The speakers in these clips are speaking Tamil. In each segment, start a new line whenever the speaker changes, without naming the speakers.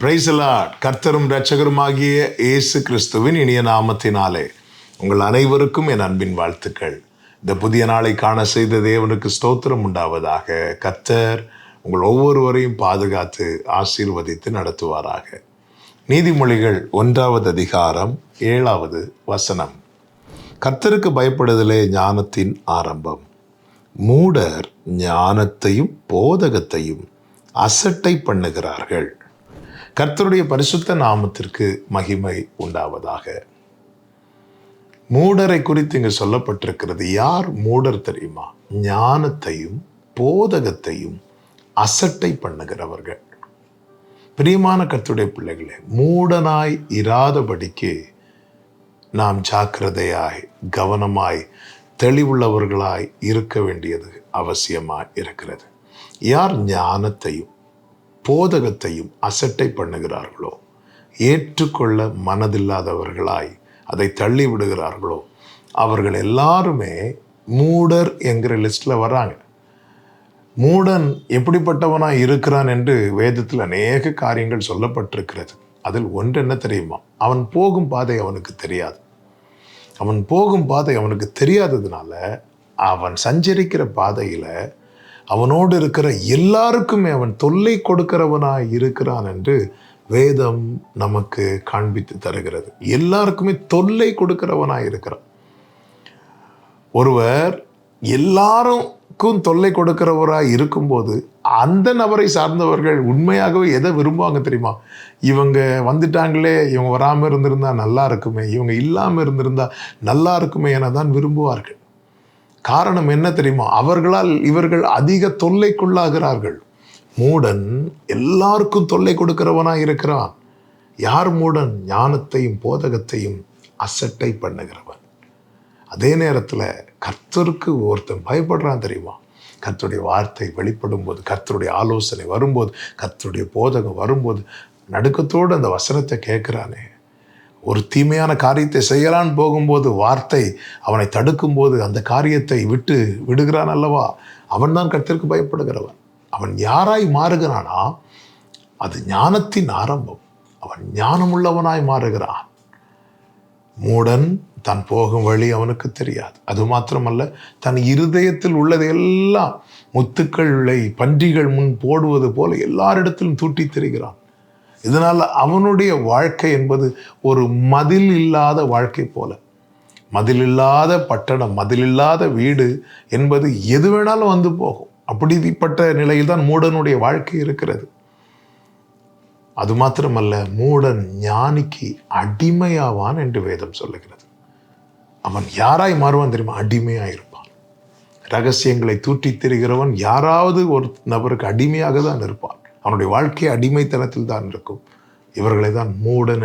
Praise the Lord. கர்த்தரும் இரட்சகருமாகிய இயேசு கிறிஸ்துவின் இனிய நாமத்தினாலே உங்கள் அனைவருக்கும் என் அன்பின் வாழ்த்துக்கள். இந்த புதிய நாளை காண செய்த தேவனுக்கு ஸ்தோத்திரம் உண்டாவதாக. கர்த்தர் உங்கள் ஒவ்வொருவரையும் பாதுகாத்து ஆசீர்வதித்து நடத்துவாராக. நீதிமொழிகள் 1வது அதிகாரம் 7வது வசனம். கர்த்தருக்கு பயப்படுதலே ஞானத்தின் ஆரம்பம். மூடர் ஞானத்தையும் போதகத்தையும் அசட்டை பண்ணுகிறார்கள். கர்த்தருடைய பரிசுத்த நாமத்திற்கு மகிமை உண்டாவதாக. மூடரை குறித்து இங்கு சொல்லப்பட்டிருக்கிறது. யார் மூடர் தெரியுமா? ஞானத்தையும் போதகத்தையும் அசட்டை பண்ணுகிறவர்கள். பிரியமான கர்த்தருடைய பிள்ளைகளே, மூடனாய் இராதபடிக்கு நாம் ஜாக்கிரதையாய் கவனமாய் தெளிவுள்ளவர்களாய் இருக்க வேண்டியது அவசியமாய் இருக்கிறது. யார் ஞானத்தையும் போதகத்தையும் அசட்டை பண்ணுகிறார்களோ, ஏற்றுக்கொள்ள மனதில்லாதவர்களாய் அதை தள்ளி விடுகிறார்களோ, அவர்கள் எல்லாருமே மூடர் என்கிற லிஸ்ட்ல வராங்க. மூடன் எப்படிப்பட்டவனாய் இருக்கிறான் என்று வேதத்தில் அநேக காரியங்கள் சொல்லப்பட்டிருக்கிறது. அதில் ஒன்று என்ன தெரியுமா? அவன் போகும் பாதை அவனுக்கு தெரியாது. அவன் போகும் பாதை அவனுக்கு தெரியாததுனால அவன் சஞ்சரிக்கிற பாதையில அவனோடு இருக்கிற எல்லாருக்குமே அவன் தொல்லை கொடுக்கிறவனாய் இருக்கிறான் என்று வேதம் நமக்கு காண்பித்து தருகிறது. எல்லாருக்குமே தொல்லை கொடுக்கிறவனாய் இருக்கிறான். ஒருவர் எல்லாருக்கும் தொல்லை கொடுக்கிறவராய் இருக்கும்போது அந்த நபரை சார்ந்தவர்கள் உண்மையாகவே எதை விரும்புவாங்க தெரியுமா? இவங்க வந்துட்டாங்களே, இவங்க வராமல் இருந்திருந்தா நல்லா இருக்குமே, இவங்க இல்லாமல் இருந்திருந்தா நல்லா இருக்குமே என தான் விரும்புவார்கள். காரணம் என்ன தெரியுமா? அவர்களால் இவர்கள் அதிக தொல்லைக்குள்ளாகிறார்கள். மூடன் எல்லாருக்கும் தொல்லை கொடுக்கிறவனாய் இருக்கிறான். யார் மூடன்? ஞானத்தையும் போதகத்தையும் அசட்டை பண்ணுகிறவன். அதே நேரத்தில் கர்த்தருக்கு ஒருத்தன் பயப்படுறான் தெரியுமா? கர்த்தருடைய வார்த்தை வெளிப்படும் போது, கர்த்தருடைய ஆலோசனை வரும்போது, கர்த்தருடைய போதகம் வரும்போது நடுக்கத்தோடு அந்த வசனத்தை கேட்கிறானே. ஒரு தீமையான காரியத்தை செய்யலான்னு போகும்போது வார்த்தை அவனை தடுக்கும் போது அந்த காரியத்தை விட்டு விடுகிறான் அல்லவா? அவன் தான் கர்த்தருக்கு பயப்படுகிறவன். அவன் யாராய் மாறுகிறானா? அது ஞானத்தின் ஆரம்பம். அவன் ஞானமுள்ளவனாய் மாறுகிறான். மூடன் தான் போகும் வழி அவனுக்கு தெரியாது. அது மாத்திரமல்ல, தன் இருதயத்தில் உள்ளதையெல்லாம் முத்துக்களை பன்றிகள் முன் போடுவது போல எல்லாரிடத்திலும் தூட்டி திரிகிறான். இதனால் அவனுடைய வாழ்க்கை என்பது ஒரு மதில் இல்லாத வாழ்க்கை போல. மதில் இல்லாத பட்டணம், மதில் இல்லாத வீடு என்பது எது வேணாலும் வந்து போகும். அப்படிப்பட்ட நிலையில் தான் மூடனுடைய வாழ்க்கை இருக்கிறது. அது மாத்திரமல்ல, மூடன் ஞானிக்கு அடிமையாவான் என்று வேதம் சொல்லுகிறது. அவன் யாராய் மாறுவான் தெரியுமா? அடிமையாக இருப்பான். ரகசியங்களை தூற்றி திரிகிறவன் யாராவது ஒரு நபருக்கு அடிமையாக தான் இருப்பான். அவனுடைய வாழ்க்கை அடிமைத்தனத்தில் தான் இருக்கும். இவர்களை தான் மூடர்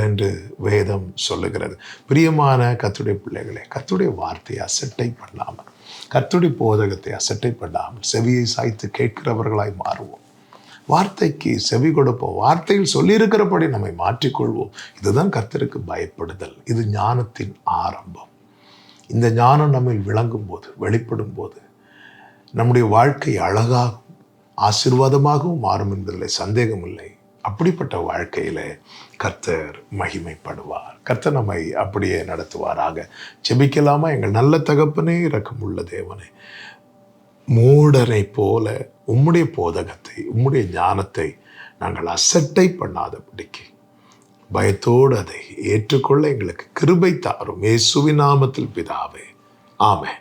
என்று வேதம் சொல்லுகிறது. பிரியமான கர்த்தருடைய பிள்ளைகளே, கர்த்தருடைய வார்த்தையை அசட்டை பண்ணாமல், கர்த்தருடைய போதகத்தை அசட்டை பண்ணாமல் செவியை சாய்த்து கேட்கிறவர்களாய் மாறுவோம். வார்த்தைக்கு செவி கொடுப்போம். வார்த்தையில் சொல்லியிருக்கிறபடி நம்மை மாற்றிக்கொள்வோம். இதுதான் கர்த்தருக்கு பயப்படுதல். இது ஞானத்தின் ஆரம்பம். இந்த ஞானம் நம்மை விளங்கும் போது, வெளிப்படும் போது நம்முடைய வாழ்க்கை அழகாகவும் ஆசீர்வாதமாகவும் மாறும் என்பதில் சந்தேகமில்லை. அப்படிப்பட்ட வாழ்க்கையில கர்த்தர் மகிமைப்படுவார். கர்த்தர் நம்மை அப்படியே நடத்துவாராக. ஜெபிக்கலாமா? எங்கள் நல்ல தகப்பனே, இரக்கமுள்ள தேவனே, மூடரை போல உம்முடைய போதகத்தை, உம்முடைய ஞானத்தை நாங்கள் அசட்டை பண்ணாதபடிக்கு பயத்தோடு அதை ஏற்றுக்கொள்ள எங்களுக்கு கிருபை தாரும். இயேசுவின் நாமத்தில் பிதாவே, ஆமென்.